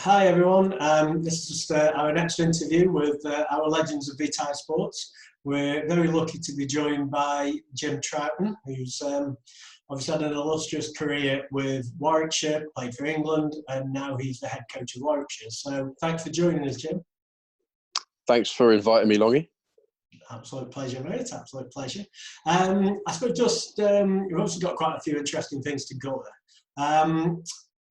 Hi everyone, this is just our next interview with our legends of Vitae Sports. We're very lucky to be joined by Jim Troughton, who's obviously had an illustrious career with Warwickshire, played for England, and now he's the head coach of Warwickshire. So thanks for joining us, Jim. Thanks for inviting me, Longy. Absolute pleasure, mate. Absolute pleasure. I suppose we've also got quite a few interesting things to cover.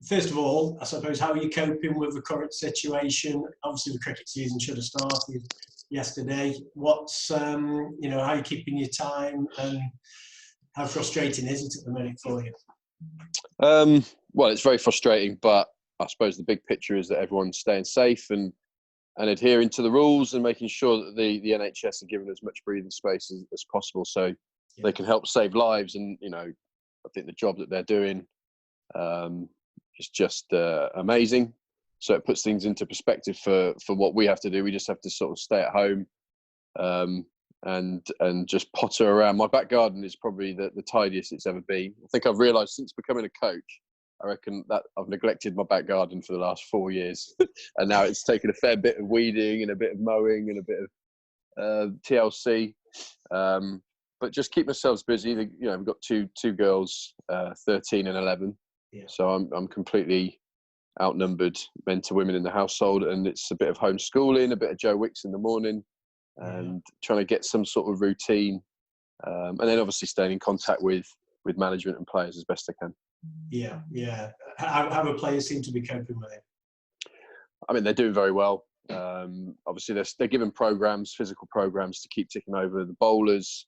First of all, I suppose, how are you coping with the current situation? Obviously, the cricket season should have started yesterday. How are you keeping your time, and how frustrating is it at the minute for you? Well, it's very frustrating, but I suppose the big picture is that everyone's staying safe and adhering to the rules and making sure that the NHS are given as much breathing space as possible so they can help save lives. And, I think the job that they're doing is just amazing. So it puts things into perspective for what we have to do. We just have to sort of stay at home and just potter around. My back garden is probably the tidiest it's ever been. I think I've realised since becoming a coach, I reckon that I've neglected my back garden for the last 4 years. And now it's taken a fair bit of weeding and a bit of mowing and a bit of TLC. But just keep ourselves busy. We've got two girls, 13 and 11. Yeah. So I'm completely outnumbered, men to women in the household, and it's a bit of homeschooling, a bit of Joe Wicks in the morning, and trying to get some sort of routine, and then obviously staying in contact with management and players as best I can. Yeah. How the players seem to be coping with it? I mean, they're doing very well. Obviously, they're given physical programs to keep ticking over. The bowlers,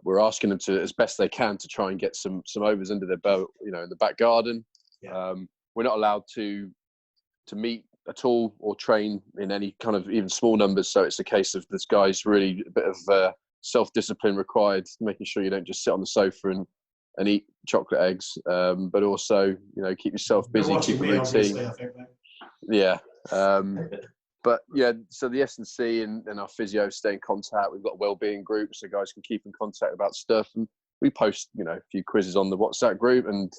we're asking them to, as best they can, to try and get some overs under their belt, in the back garden. We're not allowed to meet at all or train in any kind of even small numbers, so it's a case of this guy's really a bit of self-discipline required, making sure you don't just sit on the sofa and eat chocolate eggs, but also keep yourself busy, keep a routine. I think, But so the S&C and our physio stay in contact. We've got wellbeing groups so guys can keep in contact about stuff, and we post a few quizzes on the WhatsApp group and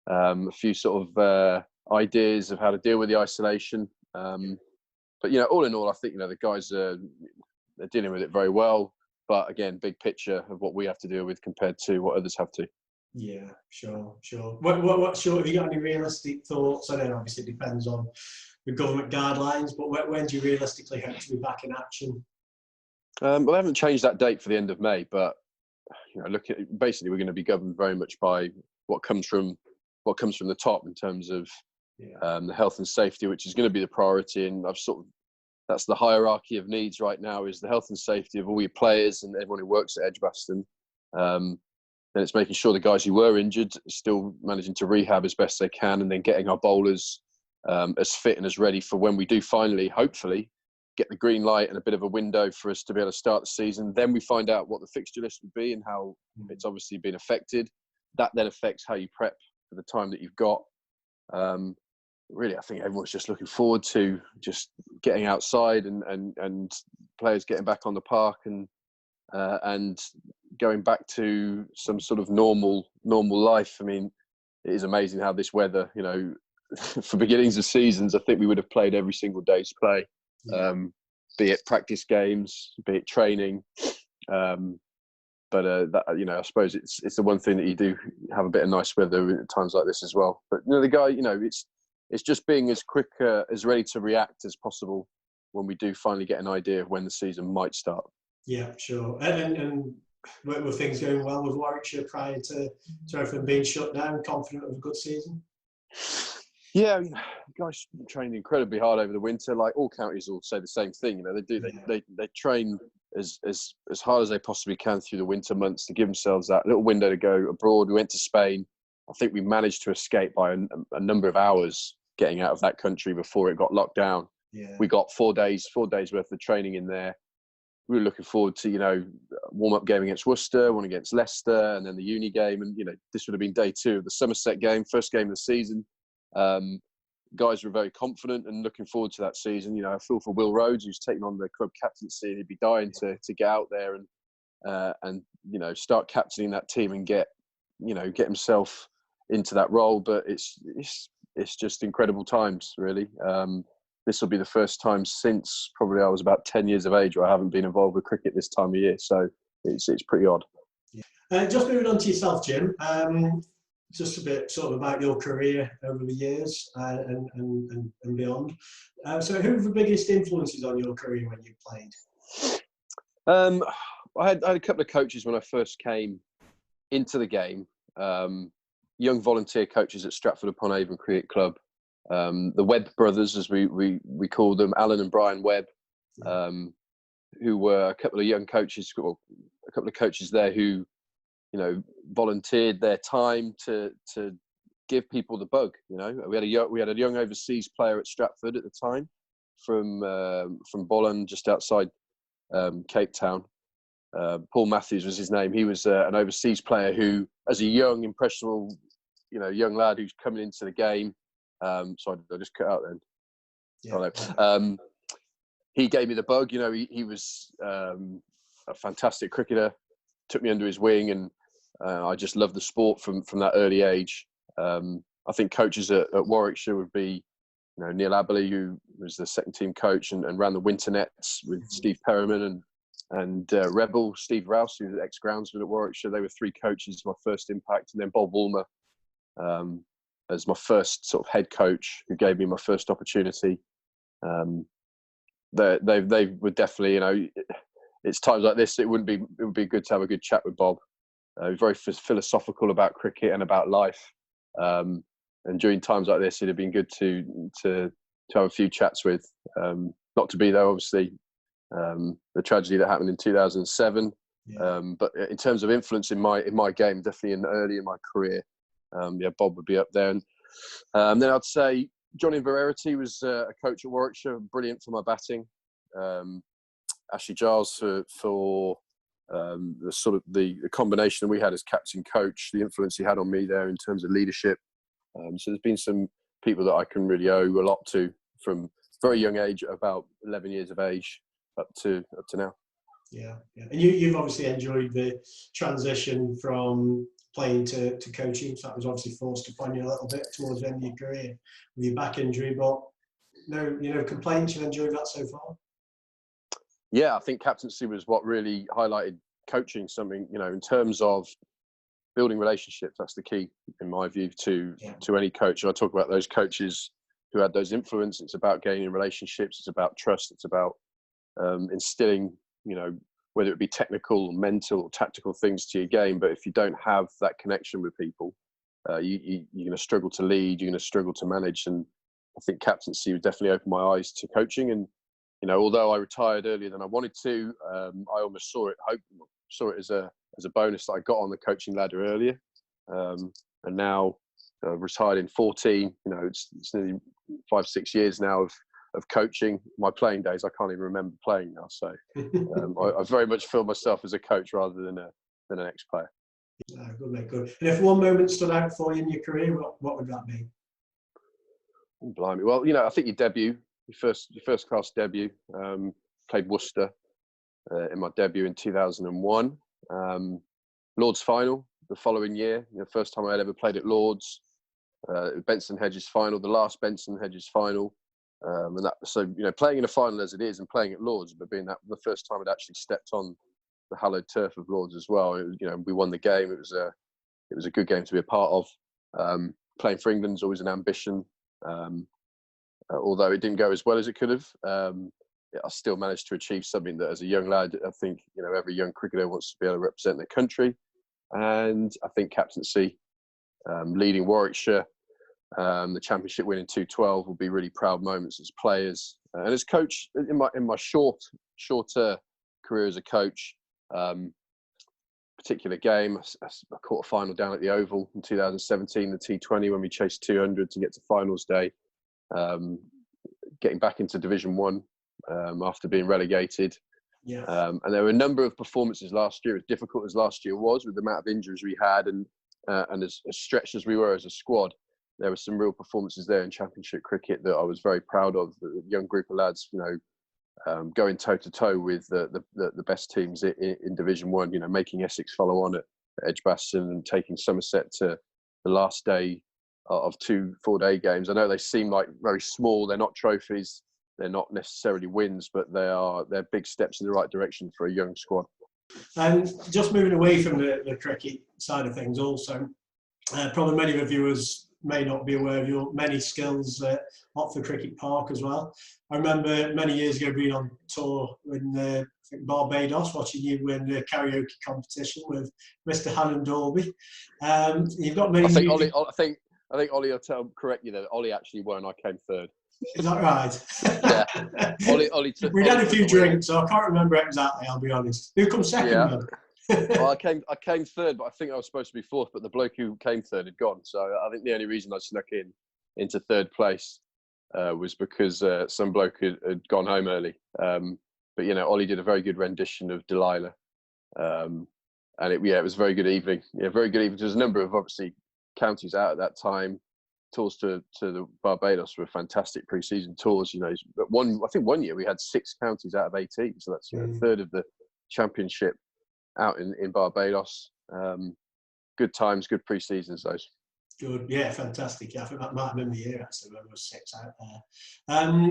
a few sort of ideas of how to deal with the isolation. But all in all, I think the guys they're dealing with it very well. But again, big picture of what we have to deal with compared to what others have to. Yeah, sure. Have you got any realistic thoughts? I know obviously it depends on the government guidelines, but when do you realistically hope to be back in action? Well, I haven't changed that date for the end of May, but basically we're going to be governed very much by what comes from the top in terms of the health and safety, which is going to be the priority. And that's the hierarchy of needs right now, is the health and safety of all your players and everyone who works at Edgbaston. Then it's making sure the guys who were injured are still managing to rehab as best they can, and then getting our bowlers as fit and as ready for when we do finally, hopefully, get the green light and a bit of a window for us to be able to start the season. Then we find out what the fixture list would be and how it's obviously been affected. That then affects how you prep for the time that you've got. Really, I think everyone's just looking forward to just getting outside and players getting back on the park and going back to some sort of normal life. I mean, it is amazing how this weather, for beginnings of seasons, I think we would have played every single day's play, be it practice games, be it training. But I suppose it's the one thing that you do have a bit of nice weather at times like this as well. But the guy, it's just being as quick, as ready to react as possible when we do finally get an idea of when the season might start. Yeah, sure. And were things going well with Warwickshire prior to everything being shut down? Confident of a good season? Yeah, guys trained incredibly hard over the winter. Like all counties will say the same thing. They do. They train as hard as they possibly can through the winter months to give themselves that little window to go abroad. We went to Spain. I think we managed to escape by a number of hours getting out of that country before it got locked down. Yeah. We got 4 days worth of training in there. We were looking forward to, warm-up game against Worcester, one against Leicester, and then the uni game. And, this would have been day 2 of the Somerset game, first game of the season. Guys were very confident and looking forward to that season. I feel for Will Rhodes, who's taken on the club captaincy, and he'd be dying to get out there and start captaining that team and get himself into that role. But it's it's just incredible times, really. This will be the first time since probably I was about 10 years of age where I haven't been involved with cricket this time of year. So it's pretty odd. Just moving on to yourself, Jim. Just a bit sort of about your career over the years and beyond. So who were the biggest influences on your career when you played? I had a couple of coaches when I first came into the game. Young volunteer coaches at Stratford-upon-Avon Cricket Club. The Webb brothers, as we call them, Alan and Brian Webb, who were a couple of young coaches, well, a couple of coaches there who, you know, volunteered their time to give people the bug. You know, we had a young overseas player at Stratford at the time from Bolland, just outside Cape Town. Paul Matthews was his name. He was an overseas player who, as a young, impressionable, you know, young lad who's coming into the game. Sorry, I just cut out then. Yeah. He gave me the bug. You know, he was a fantastic cricketer. Took me under his wing, and I just loved the sport from that early age. I think coaches at Warwickshire would be, you know, Neil Aberley, who was the second team coach and ran the Winter Nets with Steve Perriman and Rebel, Steve Rouse, who was ex-groundsman at Warwickshire. They were three coaches, my first impact. And then Bob Woolmer as my first sort of head coach, who gave me my first opportunity. They would definitely, you know, it's times like this, it would be good to have a good chat with Bob. Very philosophical about cricket and about life. And during times like this, it'd have been good to have a few chats with. Not to be there, obviously, the tragedy that happened in 2007. Yeah. But in terms of influence in my game, definitely early in my career, Bob would be up there. And then I'd say Johnny Vererity was a coach at Warwickshire, brilliant for my batting. Ashley Giles for the sort of the combination we had as captain coach, the influence he had on me there in terms of leadership. So there's been some people that I can really owe a lot to from very young age, about 11 years of age, up to now. Yeah. And you've obviously enjoyed the transition from playing to coaching. So that was obviously forced upon you a little bit towards the end of your career with your back injury, but no complaints. You've enjoyed that so far? Yeah, I think captaincy was what really highlighted coaching, something, you know, in terms of building relationships. That's the key, in my view, to any coach. And I talk about those coaches who had those influences. It's about gaining relationships. It's about trust. It's about instilling, you know, whether it be technical, mental, or tactical things to your game. But if you don't have that connection with people, you're going to struggle to lead. You're going to struggle to manage. And I think captaincy would definitely open my eyes to coaching. And you know, although I retired earlier than I wanted to, I almost saw it as a bonus that I got on the coaching ladder earlier. And now retired in 14. You know, it's nearly 5-6 years now of coaching. My playing days, I can't even remember playing now. So I very much feel myself as a coach rather than an ex-player. Good, mate, good. And if one moment stood out for you in your career, what would that be? Oh, blimey. Well, you know, I think your debut. Your first class debut, played Worcester in my debut in 2001. Lord's final the following year, you know, first time I had ever played at Lord's. Benson Hedges final, the last Benson Hedges final, and that. So you know, playing in a final as it is, and playing at Lord's, but being that the first time I'd actually stepped on the hallowed turf of Lord's as well. It was, you know, we won the game. It was a good game to be a part of. Playing for England is always an ambition. Although it didn't go as well as it could have, I still managed to achieve something that, as a young lad, I think, you know, every young cricketer wants to be able to represent their country. And I think captaincy, leading Warwickshire, the championship win in 2012 will be really proud moments as players and as coach. In my shorter career as a coach, particular game, I caught a final down at the Oval in 2017, the T20, when we chased 200 to get to finals day. Getting back into Division 1 after being relegated. Yeah. And there were a number of performances last year, as difficult as last year was, with the amount of injuries we had and as stretched as we were as a squad. There were some real performances there in Championship cricket that I was very proud of. The young group of lads, you know, going toe-to-toe with the best teams in Division 1, you know, making Essex follow on at Edgbaston and taking Somerset to the last day of 2 4-day games. I know they seem like very small. They're not trophies. They're not necessarily wins, but they're big steps in the right direction for a young squad. And just moving away from the cricket side of things, also, probably many of the viewers may not be aware of your many skills at Oxford Cricket Park as well. I remember many years ago being on tour in Barbados, watching you win the karaoke competition with Mr. Hannon Dolby. You've got many. I think Ollie will correct you there. Ollie actually won. I came third. Is that right? Yeah. Ollie took. We'd had a few drinks, so I can't remember exactly. I'll be honest. Who comes second? Yeah. Then? Well, I came third, but I think I was supposed to be fourth. But the bloke who came third had gone, so I think the only reason I snuck into third place was because some bloke had gone home early. But Ollie did a very good rendition of Delilah, and it was a very good evening. Yeah, very good evening. There's a number of obviously counties out at that time. Tours to the Barbados were fantastic pre-season tours. But I think one year we had 6 counties out of 18, so that's a third of the championship out in Barbados. Good times, good pre-seasons those. Good, yeah, fantastic. Yeah, I think that might have been the year actually when there was 6 out there.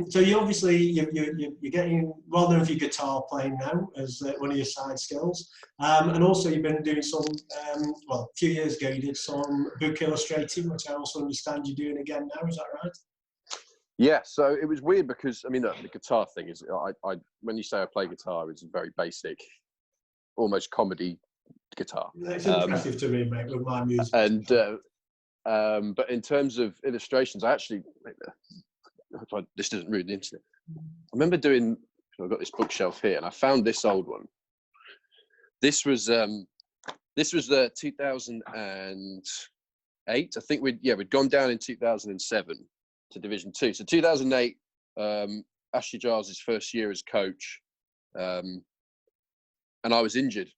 So you obviously you're getting well known for your guitar playing now as one of your side skills, and also you've been doing some. A few years ago you did some book illustrating, which I also understand you're doing again now. Is that right? Yeah. So it was weird because the guitar thing is I when you say I play guitar, it's a very basic, almost comedy guitar. It's impressive to me, mate, with my music. But in terms of illustrations, I actually, this doesn't ruin the internet. I remember I've got this bookshelf here, and I found this old one. This was the 2008. I think we'd gone down in 2007 to Division 2. So 2008, Ashley Giles' first year as coach, and I was injured,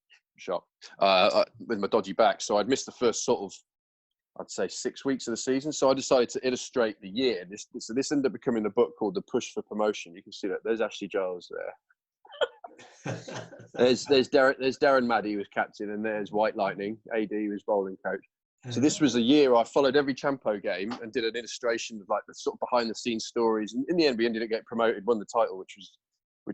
with my dodgy back. So I'd missed the first sort of, I'd say 6 weeks of the season. So I decided to illustrate the year. This ended up becoming a book called The Push for Promotion. You can see that there's Ashley Giles there. there's Darren Maddy, who was captain, and there's White Lightning, AD, who was bowling coach. So this was a year I followed every Champo game and did an illustration of like the sort of behind the scenes stories. And in the end, we ended up getting promoted, won the title, which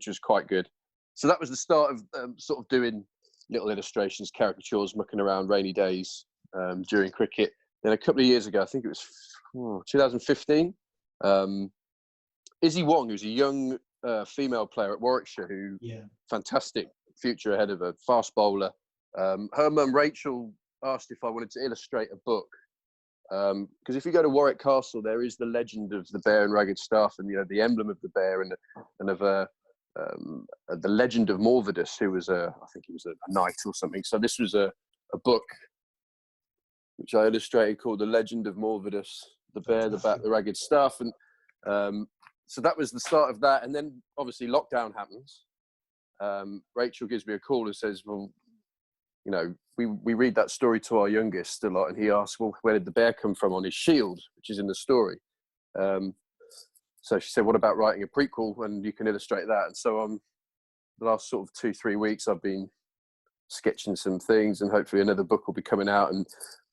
was quite good. So that was the start of sort of doing little illustrations, caricatures, mucking around rainy days during cricket. Then a couple of years ago, I think it was 2015, Izzy Wong, who's a young female player at Warwickshire, fantastic future ahead of her, fast bowler. Her mum, Rachel, asked if I wanted to illustrate a book. Because if you go to Warwick Castle, there is the legend of the Bear and Ragged Staff, and the emblem of the bear, and of the Legend of Morvidus, who was I think he was a knight or something. So this was a book which I illustrated called The Legend of Morvidus, the Bear, the Bat, the Ragged Staff. And so that was the start of that. And then obviously lockdown happens. Rachel gives me a call and says, well, we read that story to our youngest a lot. And he asks, well, where did the bear come from on his shield, which is in the story? So she said, what about writing a prequel? And you can illustrate that. And so the last sort of 2-3 weeks, I've been sketching some things, and hopefully another book will be coming out. And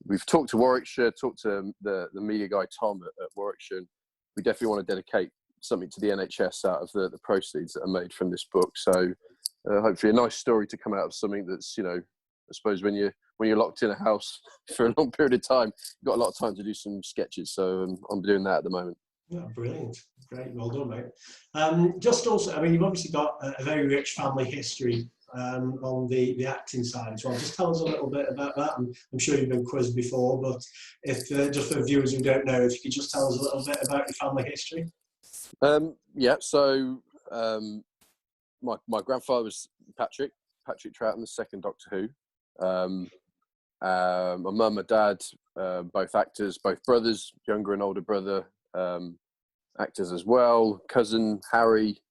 we've talked to Warwickshire, talked to the media guy Tom at Warwickshire, and we definitely want to dedicate something to the NHS out of the proceeds that are made from this book. So hopefully a nice story to come out of something that's, I suppose when you're locked in a house for a long period of time, you've got a lot of time to do some sketches. So I'm doing that at the moment. Yeah, brilliant. Great. Well done, mate. Just also, you've obviously got a very rich family history on the acting side as well. Just tell us a little bit about that. I'm sure you've been quizzed before, but if just for viewers who don't know, if you could just tell us a little bit about your family history. So my grandfather was Patrick Troughton, the second Doctor Who. My mum and dad, both actors, both brothers, younger and older brother, actors as well. Cousin Harry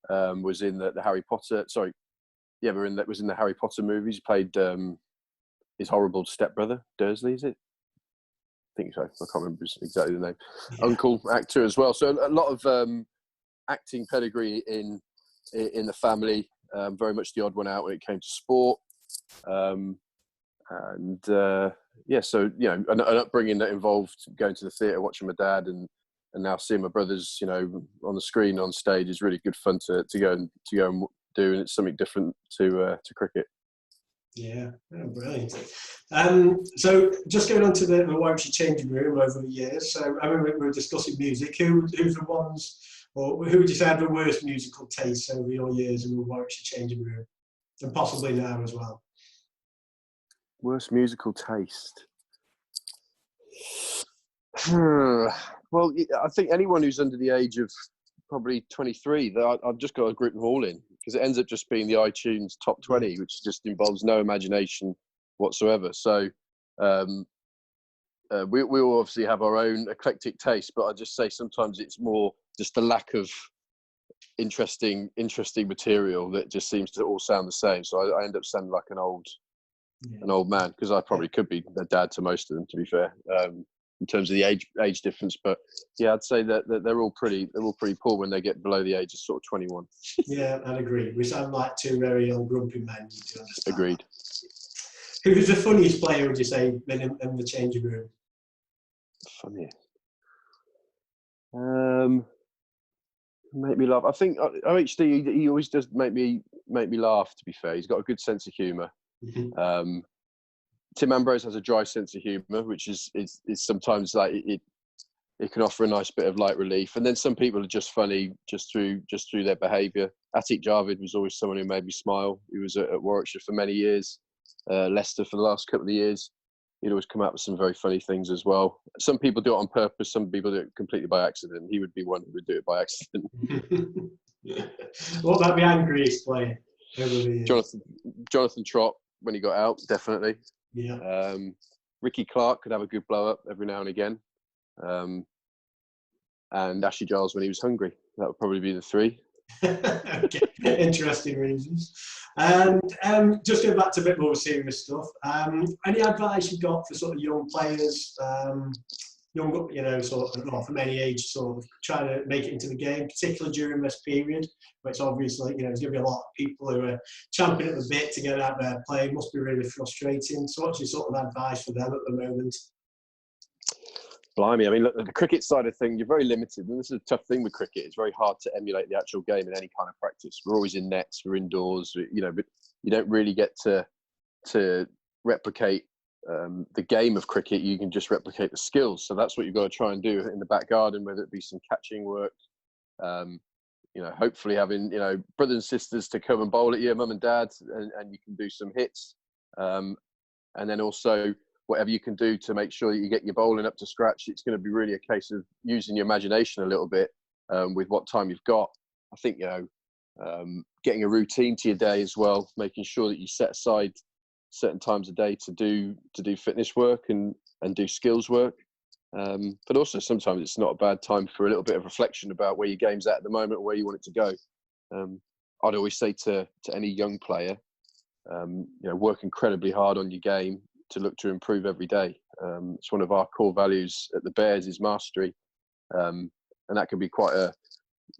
was in the Harry Potter. Sorry, yeah, was in the Harry Potter movies. He played his horrible stepbrother, Dursley, is it? I think so. I can't remember exactly the name. Yeah. Uncle, actor as well. So a lot of acting pedigree in the family. Very much the odd one out when it came to sport. And yeah, so an upbringing that involved going to the theatre, watching my dad, and now seeing my brothers, on the screen, on stage, is really good fun to go and do, and it's something different to cricket. Yeah, oh, brilliant. So just going on to the Warwickshire changing room over the years. So I mean, we were discussing music. Who's the ones, or who would you say had the worst musical taste over your years in the Warwickshire changing room, and possibly now as well? Worst musical taste. Well, I think anyone who's under the age of probably 23, I've just got to group them all in, because it ends up just being the iTunes top 20, which just involves no imagination whatsoever. So we all obviously have our own eclectic taste, but I just say sometimes it's more just the lack of interesting material that just seems to all sound the same. So I end up sounding like an old man, because I probably could be a dad to most of them, to be fair, in terms of the age difference. But yeah, I'd say that they're all pretty poor when they get below the age of sort of 21. Yeah, I'd agree. We sound like two very old grumpy men. Agreed. Who's the funniest player, would you say, in the changing room? Funniest. Make me laugh. I think OHD, he always does make me laugh, to be fair. He's got a good sense of humour. Mm-hmm. Tim Ambrose has a dry sense of humour, which is sometimes like it can offer a nice bit of light relief. And then some people are just funny just through their behaviour. Atik Javid was always someone who made me smile. He was at Warwickshire for many years, Leicester for the last couple of years. He'd always come out with some very funny things as well. Some people do it on purpose. Some people do it completely by accident. He would be one who would do it by accident. What about the angriest player? Jonathan Trott, when he got out, definitely. Yeah. Ricky Clark could have a good blow up every now and again. And Ashley Giles when he was hungry. That would probably be the three. Okay. Interesting reasons. And just going back to a bit more serious stuff, any advice you've got for sort of young players, sort of from any age, sort of trying to make it into the game, particularly during this period, where it's obviously, there's going to be a lot of people who are champing at the bit to get out there playing. Must be really frustrating. So what's your sort of advice for them at the moment? Blimey, I mean, look, the cricket side of things, you're very limited. And this is a tough thing with cricket. It's very hard to emulate the actual game in any kind of practice. We're always in nets, we're indoors, but you don't really get to replicate the game of cricket. You can just replicate the skills. So that's what you've got to try and do in the back garden, whether it be some catching work, hopefully having, brothers and sisters to come and bowl at you, mum and dad, and you can do some hits. And then also, whatever you can do to make sure that you get your bowling up to scratch. It's going to be really a case of using your imagination a little bit with what time you've got. I think, getting a routine to your day as well, making sure that you set aside certain times a day to do fitness work and do skills work. But also sometimes it's not a bad time for a little bit of reflection about where your game's at the moment, or where you want it to go. I'd always say to any young player, work incredibly hard on your game to look to improve every day. It's one of our core values at the Bears is mastery. And that can be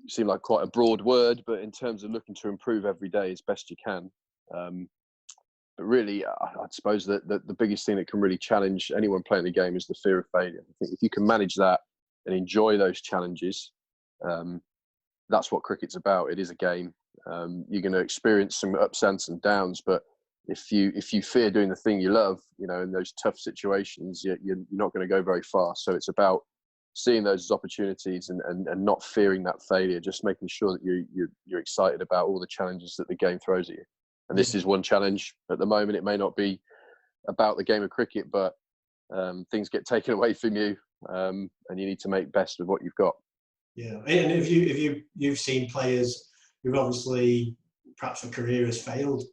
seem like quite a broad word, but in terms of looking to improve every day as best you can. But really, I suppose that the biggest thing that can really challenge anyone playing the game is the fear of failure. I think if you can manage that and enjoy those challenges, that's what cricket's about. It is a game. You're going to experience some ups and some downs, but if you fear doing the thing you love, in those tough situations, you're not going to go very far. So it's about seeing those as opportunities and not fearing that failure, just making sure that you're excited about all the challenges that the game throws at you. And this is one challenge at the moment. It may not be about the game of cricket, but things get taken away from you, and you need to make best of what you've got. Yeah, and if you've seen players who've obviously perhaps a career has failed,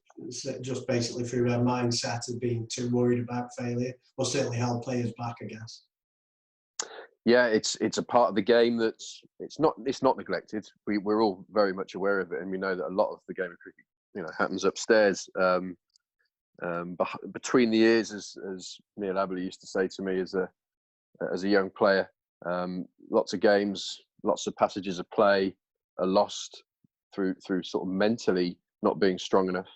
just basically through their mindset of being too worried about failure, will certainly held players back, I guess. Yeah, it's a part of the game it's not neglected. We're all very much aware of it, and we know that a lot of the game of cricket, happens upstairs. Between the ears, as Neil Abley used to say to me as a young player, lots of games, lots of passages of play are lost through sort of mentally not being strong enough.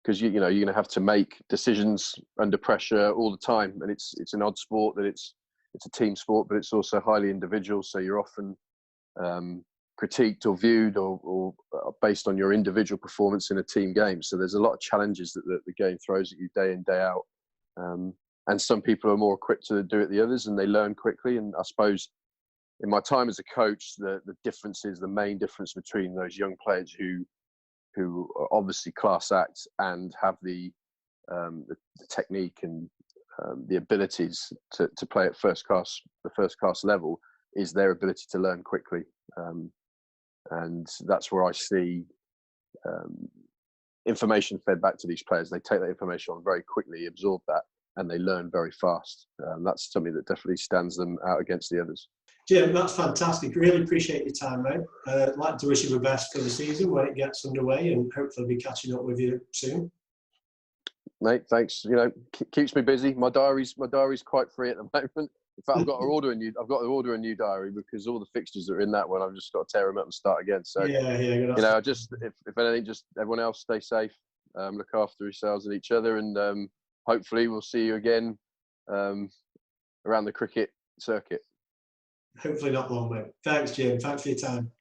Because because you know you're going to have to make decisions under pressure all the time, and it's an odd sport that it's a team sport, but it's also highly individual. So you're often critiqued or viewed or based on your individual performance in a team game. So there's a lot of challenges that the game throws at you day in, day out. And some people are more equipped to do it than others, and they learn quickly. And I suppose in my time as a coach, the main difference between those young players who are obviously class acts and have the technique and the abilities to play at the first class level is their ability to learn quickly. And that's where I see information fed back to these players. They take that information on very quickly, absorb that, and they learn very fast. That's something that definitely stands them out against the others. Jim, that's fantastic. Really appreciate your time, mate. I'd like to wish you the best for the season when it gets underway, and hopefully be catching up with you soon. Mate, thanks. You know, keeps me busy. My diary's quite free at the moment. In fact, I've got to order a new diary because all the fixtures that are in that one, I've just got to tear them up and start again. So yeah, you know, just if anything, just everyone else stay safe, look after yourselves and each other, and hopefully we'll see you again around the cricket circuit. Hopefully not long, mate. Thanks, Jim. Thanks for your time.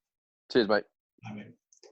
Cheers, mate. Bye, mate.